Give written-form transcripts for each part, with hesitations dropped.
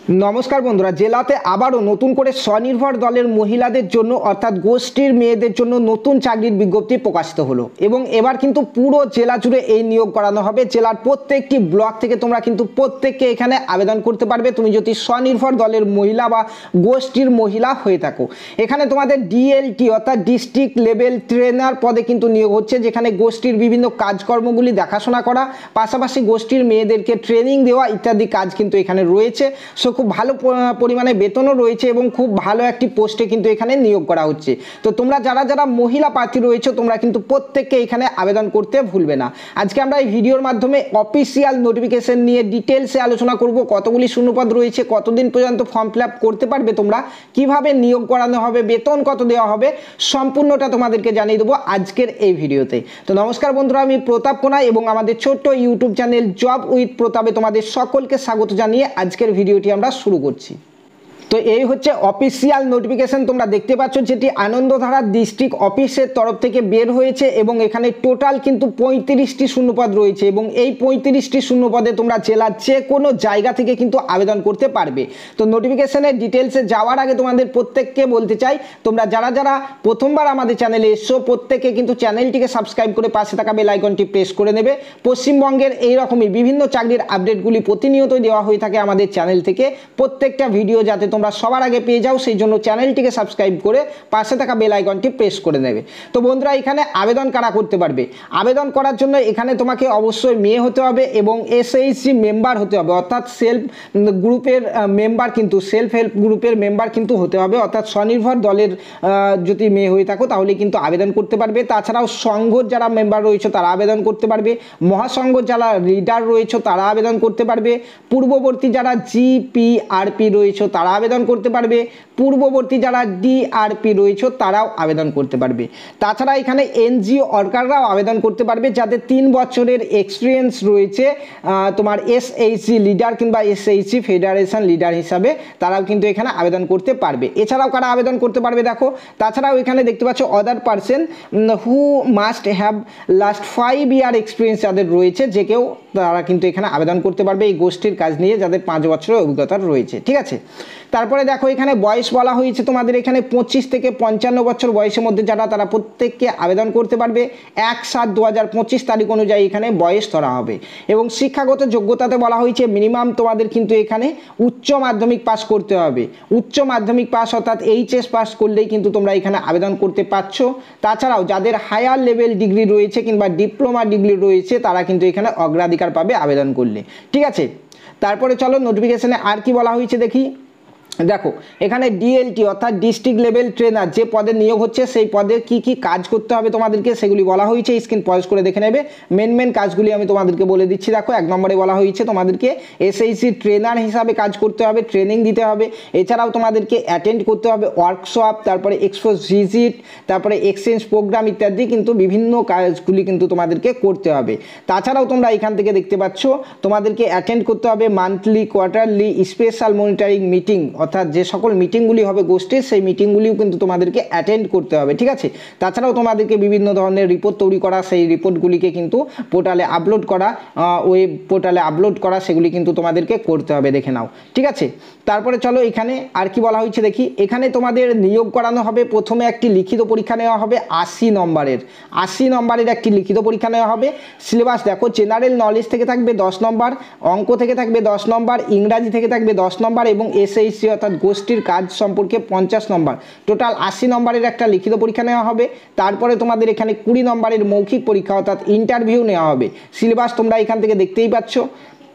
নমস্কার বন্ধুরা, জেলাতে আবারও নতুন করে স্বনির্ভর দলের মহিলাদের জন্য অর্থাৎ গোষ্ঠীর মেয়েদের জন্য নতুন চাকরির বিজ্ঞপ্তি প্রকাশিত হলো এবং এবার কিন্তু পুরো জেলা জুড়ে এই নিয়োগ করানো হবে। জেলার প্রত্যেকটি ব্লক থেকে তোমরা কিন্তু প্রত্যেককে এখানে আবেদন করতে পারবে তুমি যদি স্বনির্ভর দলের মহিলা বা গোষ্ঠীর মহিলা হয়ে থাকো। এখানে তোমাদের ডিএলটি অর্থাৎ ডিস্ট্রিক্ট লেভেল ট্রেনার পদে কিন্তু নিয়োগ হচ্ছে, যেখানে গোষ্ঠীর বিভিন্ন কাজকর্মগুলি দেখাশোনা করা, পাশাপাশি গোষ্ঠীর মেয়েদেরকে ট্রেনিং দেওয়া ইত্যাদি কাজ কিন্তু এখানে রয়েছে। খুব ভালো পরিমাণে বেতনও রয়েছে এবং খুব ভালো একটি পোস্টে কিন্তু এখানে নিয়োগ করা হচ্ছে। তো তোমরা যারা যারা মহিলা প্রার্থী রয়েছে তোমরা কিন্তু প্রত্যেককে এখানে আবেদন করতে ভুলবে না। আজকে আমরা এই ভিডিওর মাধ্যমে অফিসিয়াল নোটিফিকেশন নিয়ে ডিটেলসে আলোচনা করব, কতগুলি শূন্যপদ রয়েছে, কতদিন পর্যন্ত ফর্ম ফিল আপ করতে পারবে তোমরা, কিভাবে নিয়োগ করানো হবে, বেতন কত দেওয়া হবে, সম্পূর্ণটা তোমাদেরকে জানিয়ে দেবো আজকের এই ভিডিওতে। তো নমস্কার বন্ধুরা, আমি প্রতাপ কোনা এবং আমাদের ছোট্ট ইউটিউব চ্যানেল জব উইথ প্রতাপে তোমাদের সকলকে স্বাগত জানিয়ে আজকের ভিডিওটি আমরা শুরু করছি। তো এই হচ্ছে অফিসিয়াল নোটিফিকেশন, তোমরা দেখতে পাচ্ছ, যেটি আনন্দধারা ডিস্ট্রিক্ট অফিসের তরফ থেকে বের হয়েছে এবং এখানে টোটাল কিন্তু 35টি শূন্যপদ রয়েছে এবং এই 35টি শূন্যপদে তোমরা জেলার যে কোনো জায়গা থেকে কিন্তু আবেদন করতে পারবে। তো নোটিফিকেশনের ডিটেলসে যাওয়ার আগে তোমাদের প্রত্যেককে বলতে চাই, তোমরা যারা যারা প্রথমবার আমাদের চ্যানেলে এসছো প্রত্যেকে কিন্তু চ্যানেলটিকে সাবস্ক্রাইব করে পাশে থাকা বেল আইকনটি প্রেস করে নেবে। পশ্চিমবঙ্গের এইরকমই বিভিন্ন চাকরির আপডেটগুলি প্রতিনিয়তই দেওয়া হয়ে থাকে আমাদের চ্যানেল থেকে, প্রত্যেকটা ভিডিও যাতে তোমরা সবার আগে পেয়ে যাও সেই জন্য চ্যানেলটিকে সাবস্ক্রাইব করে পাশে থাকা বেল আইকনটি প্রেস করে নেবে। তো বন্ধুরা, এখানে আবেদন কারা করতে পারবে? আবেদন করার জন্য এখানে তোমাকে অবশ্যই মেয়ে হতে হবে এবং এসএইচজি মেম্বার হতে হবে, অর্থাৎ সেলফ গ্রুপের মেম্বার, কিন্তু সেলফ হেল্প গ্রুপের মেম্বার কিন্তু হতে হবে, অর্থাৎ স্বনির্ভর দলের যদি মেয়ে হয়ে থাকো তাহলে কিন্তু আবেদন করতে পারবে। তাছাড়াও সংঘর যারা মেম্বার রয়েছে তারা আবেদন করতে পারবে, মহাসংঘর যারা লিডার রয়েছে তারা আবেদন করতে পারবে, পূর্ববর্তী যারা জিপিআরপি রয়েছে তারা আবেদন করতে পারবে, পূর্ববর্তী যারা ডিআরপি রয়েছে তারাও আবেদন করতে পারবে। তাছাড়া এখানে এনজিও ওয়ার্কাররাও আবেদন করতে পারবে যাদের 3 বছরের এক্সপিরিয়েন্স রয়েছে তোমার এসএইচজি লিডার কিংবা এসএইচজি ফেডারেশন লিডার হিসাবে, তারাও কিন্তু এখানে আবেদন করতে পারবে। এছাড়াও কারা আবেদন করতে পারবে দেখো, তাছাড়াও এখানে দেখতে পাচ্ছ other person who must have last 5 year experience যাদের রয়েছে, যে কেউ তারা কিন্তু এখানে আবেদন করতে পারবে এই গোষ্ঠীর কাজ নিয়ে যাদের 5 বছরের অভিজ্ঞতা রয়েছে। ঠিক আছে, তারপরে দেখো এখানে বয়স বলা হয়েছে তোমাদের এখানে 25 থেকে 55 বছর বয়সের মধ্যে যারা, তারা প্রত্যেককে আবেদন করতে পারবে। 1/7/2025 তারিখ অনুযায়ী এখানে বয়স ধরা হবে এবং শিক্ষাগত যোগ্যতাতে বলা হয়েছে মিনিমাম তোমাদের কিন্তু এখানে উচ্চ মাধ্যমিক পাস করতে হবে। উচ্চ মাধ্যমিক পাস অর্থাৎ এইচএস পাস করলেই কিন্তু তোমরা এখানে আবেদন করতে পারছো। তাছাড়াও যাদের হায়ার লেভেল ডিগ্রি রয়েছে কিংবা ডিপ্লোমা ডিগ্রি রয়েছে তারা কিন্তু এখানে অগ্রাধিকার পাবে আবেদন করলে। ঠিক আছে, তারপরে চলো নোটিফিকেশনে আর কি বলা হয়েছে দেখি। দেখো এখানে ডিএলটি অর্থাৎ ডিস্ট্রিক্ট লেভেল ট্রেনার যে পদে নিয়োগ হচ্ছে সেই পদে কি কি কাজ করতে হবে তোমাদেরকে সেগুলি বলা হয়েছে, স্ক্রিন পজ করে দেখে নেবে। মেন কাজগুলি আমি তোমাদেরকে বলে দিচ্ছি। দেখো 1 নম্বরে বলা হয়েছে তোমাদেরকে এসএইচজি ট্রেনার হিসাবে কাজ করতে হবে, ট্রেনিং দিতে হবে। এছাড়াও তোমাদেরকে অ্যাটেন্ড করতে হবে ওয়ার্কশপ, তারপরে এক্সপোজ ভিজিট, তারপরে এক্সচেঞ্জ প্রোগ্রাম ইত্যাদি কিন্তু বিভিন্ন কাজগুলি কিন্তু তোমাদেরকে করতে হবে। তাছাড়াও তোমরা এখান থেকে দেখতে পাচ্ছ তোমাদেরকে অ্যাটেন্ড করতে হবে monthly, quarterly, special monitoring meeting, অর্থাৎ যে সকল মিটিংগুলি হবে গোষ্ঠীর সেই মিটিংগুলিও কিন্তু তোমাদেরকে অ্যাটেন্ড করতে হবে। ঠিক আছে, তাছাড়াও তোমাদেরকে বিভিন্ন ধরনের রিপোর্ট তৈরি করা, সেই রিপোর্টগুলিকে কিন্তু পোর্টালে আপলোড করা, ওয়েব পোর্টালে আপলোড করা, সেগুলি কিন্তু তোমাদেরকে করতে হবে, দেখে নাও। ঠিক আছে, তারপরে চলো এখানে আর কি বলা হয়েছে দেখি। এখানে তোমাদের নিয়োগ করানো হবে, প্রথমে একটি লিখিত পরীক্ষা নেওয়া হবে 80 নম্বরের একটি লিখিত পরীক্ষা নেওয়া হবে। সিলেবাস দেখো জেনারেল নলেজ থেকে থাকবে 10 নম্বর, অঙ্ক থেকে থাকবে 10 নম্বর, ইংরাজি থেকে থাকবে 10 নম্বর এবং এসএইচজি অর্থাৎ গোষ্ঠীর কাজ সম্পর্কে 50 নম্বর। টোটাল 80 নম্বরের একটা লিখিত পরীক্ষা নেওয়া হবে। তারপরে তোমাদের এখানে 20 নম্বরের মৌখিক পরীক্ষা অর্থাৎ ইন্টারভিউ নেওয়া হবে। সিলেবাস তোমরা এখান থেকে দেখতেই পাচ্ছ।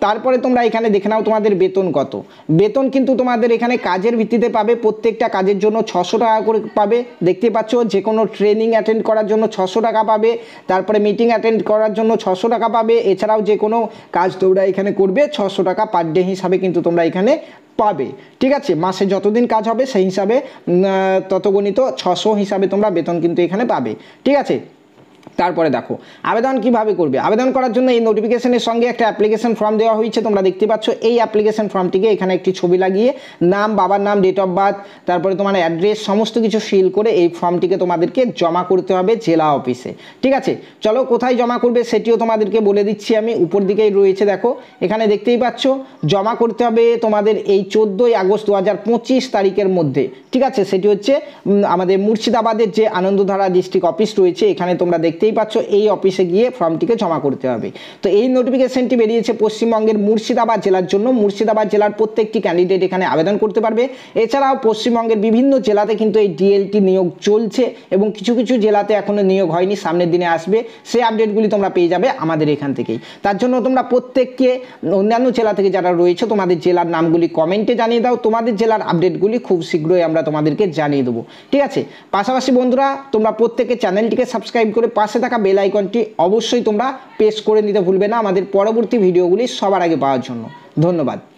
তারপরে তোমরা এখানে দেখে নাও তোমাদের বেতন কত। বেতন কিন্তু তোমাদের এখানে কাজের ভিত্তিতে পাবে, প্রত্যেকটা কাজের জন্য 600 টাকা করে পাবে। দেখতে পাচ্ছ যে কোনো ট্রেনিং অ্যাটেন্ড করার জন্য 600 টাকা পাবে, তারপরে মিটিং অ্যাটেন্ড করার জন্য 600 টাকা পাবে। এছাড়াও যে কোনো কাজ তোমরা এখানে করবে 600 টাকা পার ডে হিসাবে কিন্তু তোমরা এখানে পাবে। ঠিক আছে, মাসে যতদিন কাজ হবে সেই হিসাবে তত গণিত 600 হিসাবে তোমরা বেতন কিন্তু এখানে পাবে। ঠিক আছে, তারপরে দেখো আবেদন কিভাবে করবে। আবেদন করার জন্য এই নোটিফিকেশনের সঙ্গে একটা অ্যাপ্লিকেশন ফর্ম দেওয়া হয়েছে, তোমরা দেখতে পাচ্ছ। এই অ্যাপ্লিকেশন ফর্মটিকে এখানে একটি ছবি লাগিয়ে নাম, বাবার নাম, ডেট অফ বার্থ, তারপরে তোমার অ্যাড্রেস সমস্ত কিছু ফিল করে এই ফর্মটিকে তোমাদেরকে জমা করতে হবে জেলা অফিসে। ঠিক আছে, চলো কোথায় জমা করবে সেটিও তোমাদেরকে বলে দিচ্ছি আমি। উপর দিকেই রয়েছে দেখো, এখানে দেখতেই পাচ্ছ। জমা করতে হবে তোমাদের এই 14ই আগস্ট 2025 তারিখের মধ্যে। ঠিক আছে, সেটি হচ্ছে আমাদের মুর্শিদাবাদের যে আনন্দধারা ডিস্ট্রিক্ট অফিস রয়েছে, এখানে তোমরা দেখতেই পাচ্ছ এই অফিসে গিয়ে ফর্মটিকে জমা করতে হবে। তো এই নোটিফিকেশনটি বেরিয়েছে পশ্চিমবঙ্গের মুর্শিদাবাদ জেলার জন্য। মুর্শিদাবাদ জেলার প্রত্যেকটি ক্যান্ডিডেট এখানে আবেদন করতে পারবে। এছাড়াও পশ্চিমবঙ্গের বিভিন্ন জেলাতে কিন্তু এই ডিএলটি নিয়োগ চলছে এবং কিছু কিছু জেলাতে এখনো নিয়োগ হয়নি, সামনের দিনে আসবে। সেই আপডেটগুলি তোমরা পেয়ে যাবে আমাদের এখান থেকেই। তার জন্য তোমরা প্রত্যেককে অন্যান্য জেলা থেকে যারা রয়েছে তোমাদের জেলার নামগুলি কমেন্টে জানিয়ে দাও। তোমাদের জেলার আপডেটগুলি খুব শীঘ্রই আমরা তোমাদেরকে জানিয়ে দেবো। ঠিক আছে, পাশাপাশি বন্ধুরা তোমরা প্রত্যেকে চ্যানেলটিকে সাবস্ক্রাইব করে পাশে থাকা বেল আইকনটি অবশ্যই তোমরা প্রেস করে নিতে ভুলবে না আমাদের পরবর্তী ভিডিওগুলি সবার আগে পাওয়ার জন্য। ধন্যবাদ।